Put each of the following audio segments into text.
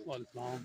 والسلام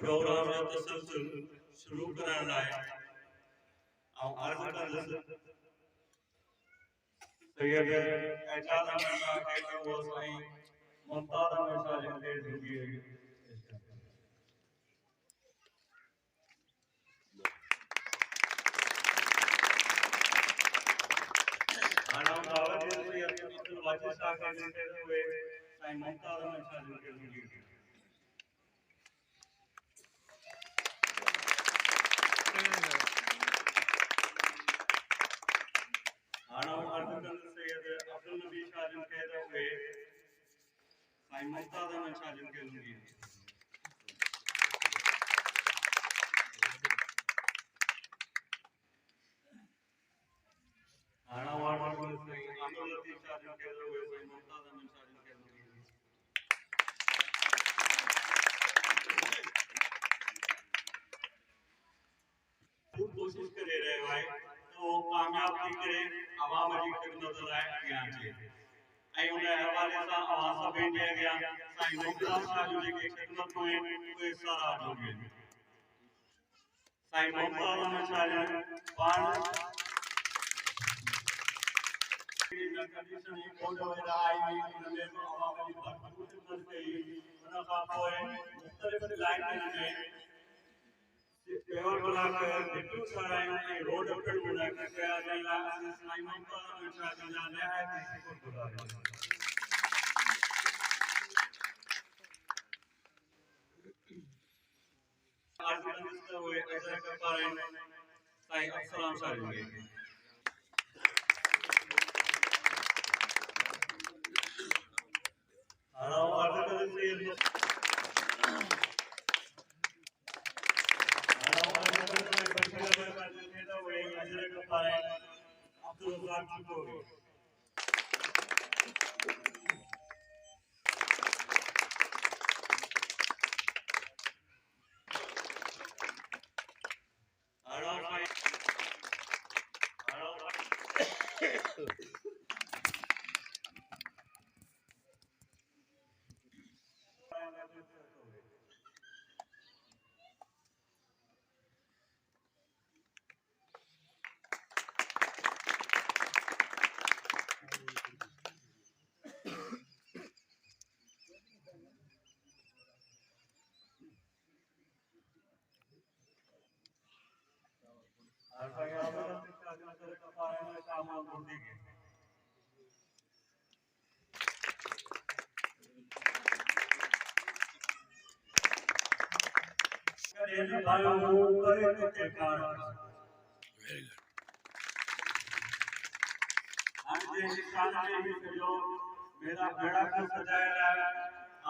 प्रोग्राम जो तसलसल शुरू करण लाइ अर्ज़ कंदुसि सैयद एजाज़ अहमद साहब खे वो साईं मुमताज़ अहमद शाह जिन खे ज़रूरी आना दावत दी सैयद अब्दुल वाजिद साहब खे जिन खे हुए साईं मुमताज़ अहमद शाह जिन खे ज़रूरी आना अर्ज़ कंदुसि सैयद अब्दुल नबी शाह जिन खे हुए साईं मुमताज़ अहमद शाह जिन खे ज़रूरी आना वार्ड साईं अब्दुल लतीफ़ शाह जिन खे हुए साईं मुमताज़ अहमद शाह जिन खे ज़रूरी कोशिश करे रहियो आहे तो कामयाब थी करे आवाम जी ख़िदमत लाइ अॻियां अचे ऐं उन हवाले सां अवां सभिनी जे अॻियां साईं मुमताज़ शाह जूं जेके ख़िदमतूं आहिनि उहे साराह जोॻियूं आहिनि साईं मुमताज़ अहमद शाह जन पाण कंडीशन ही कोड वग़ैरह आई हुई उन में अवाम जी भरपूर ख़िदमत कई उन खां पोइ मुख़्तलिफ़ इलाइक़नि में पेवर ब्लॉक बिल्कुल सरायूं ऐं रोड पिणु मुनक़िद कया जंहिं लाइ असीं साईं मुमताज़ अहमद शाह जन जा निहायती शुक्रगुज़ार आहियूं अर्ज़ कंदुसि त उहे अजर कपार आहिनि साईं अफ़सलाम शाह जन खे हाणे अर्ज़ कंदुसि आयो हूँ करे तो के कारण आज जे निशान में ही जो मेरा बेड़ा को सजाया है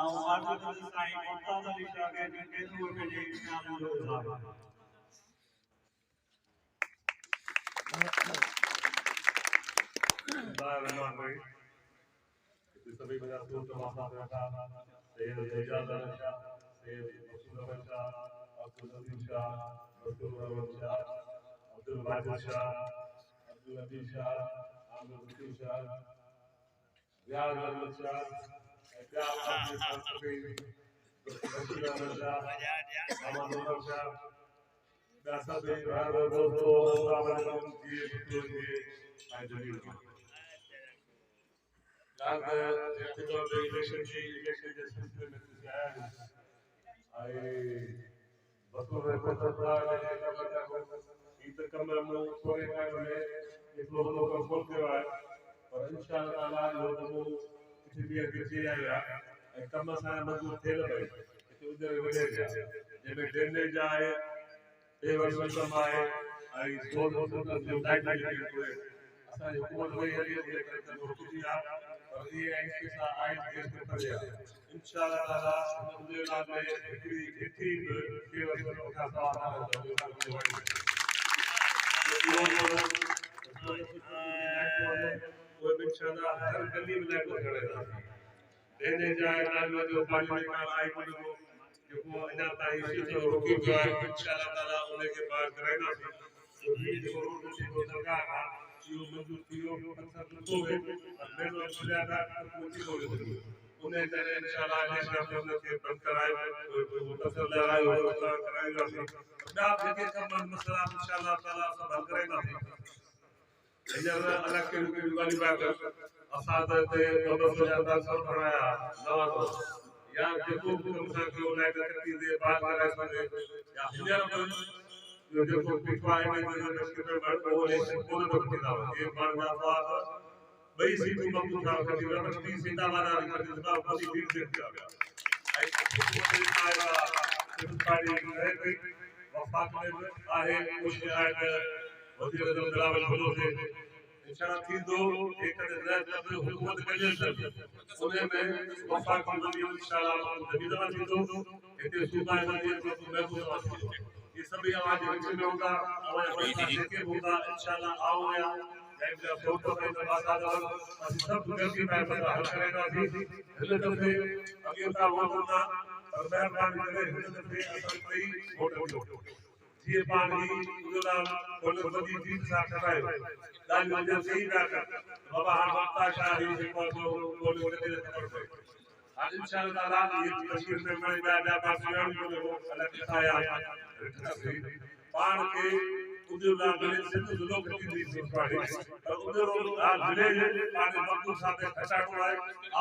और आज तो साईं ममता दा लिखा के के तो के जे नाम जो था रहमान भाई सभी बजा तो तमाशा रखा सैयद एजाज शाह सैयद मसूद शाह अब्दुल अजीज शाह अब्दुल रहमान शाह अब्दुल वाजिद शाह अब्दुल अजीज शाह आमिर वकील शाह रियाज अहमद शाह इकराम अहमद सफी बशीर अहमद शाह मोहम्मद उमर शाह दासा भाई भाई दोस्तों अस्सलाम वालेकुम जी बुजुर्ग जी आई जलील That the election system is I Batur Reporter either come for a time if local Volkeva or Inshallah it will be a good area and come as I am a good tailor. It will be a village. They may drainage they were welcome I told them that you like to it. असांजे हुकूमत वई हली आहे करे त रुकी आहे और ये इसके साथ आए देश में कर दिया इंशाल्लाह ताला अल्हम्दुलिल्लाह में हिकड़ी केवल का सवाल वो इंशाल्लाह हर गली में लाइट लगा देने जाए नाल जो पानी में का आई को जो अना ताई से रुकी जो है इंशाल्लाह ताला उन्हें के बाद करेगा तो ये जो सरकार यो मंजूर कियो अक्सर तो है मेरे ज्यादा कोई हो गई उन्हें जरे इंशाल्लाह नेशनल के बंद कराए मुतसर लगाए और कराएगा ना देखे कम मसला इंशाल्लाह ताला सब हल करेगा इधर अलग के वाली बात असाद ते बाबा ज्यादा सब बनाया नवा या देखो कम के उन्हें करती दे बात कराए सके या हिजर जो पिछवाए में जो नस्ल पर वो लेकिन कोई वक्त ना हो ये मानना बात भाई सीटू मक्कू था कभी रमती सीता वाला करते था बड़ी भीड़ देख गया आई हुकूमत आएगा सिर्फ पार्टी है कोई वफाक में आहे कुछ आए वजीर आजम बिलावल भुलो से इंशाल्लाह थी दो एक जब हुकूमत कजे सर उन्हें में वफाक में इंशाल्लाह जमीदा थी दो इतने सूबा है तो मैं पूछूंगा ये सभी आवाज विच में होगा आवाज के होगा इंशाल्लाह आओ या जब फोटो पे दबाता दो और सब गलती में पता हल करेगा जी हले दफे अगे का होगा और मेहरबानी करे हले दफे असल कोई वोट जी पानी उजला बोल बदी जी सा कराए दाल में सही बात बाबा हरमता शाही से को बोल के खबर पे इंशाल्लाह ताला ये तस्वीर में मैं ज्यादा बात को अलग दिखाया पान के उधर गले से तो लोग की दी पाड़ी और उधर विलेज पानी मक्कू साथे खचाड़ो है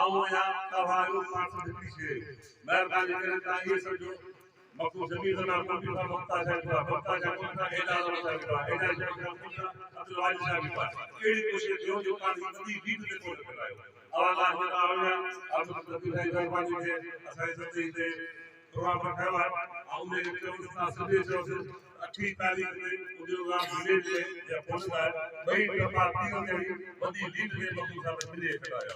आओ या कवायो पास पीछे मेहरबानी करे ता ये सब जो मक्कू जमीन ना मक्कू का मक्ता का एडा अब्दुल वाजिद साहब का एड़ी कोशिश जो पानी नदी बीच में कोट करायो अल्लाह ताला अब नबी भाई मेहरबानी है असाई सच्ची से दुआ रखवा आउने के सभी से 8 तारीख में उद्योगा विलेज में या पहुंचा भाई दफा तीन करी बड़ी लीड में मक्कू साहब मिले कराया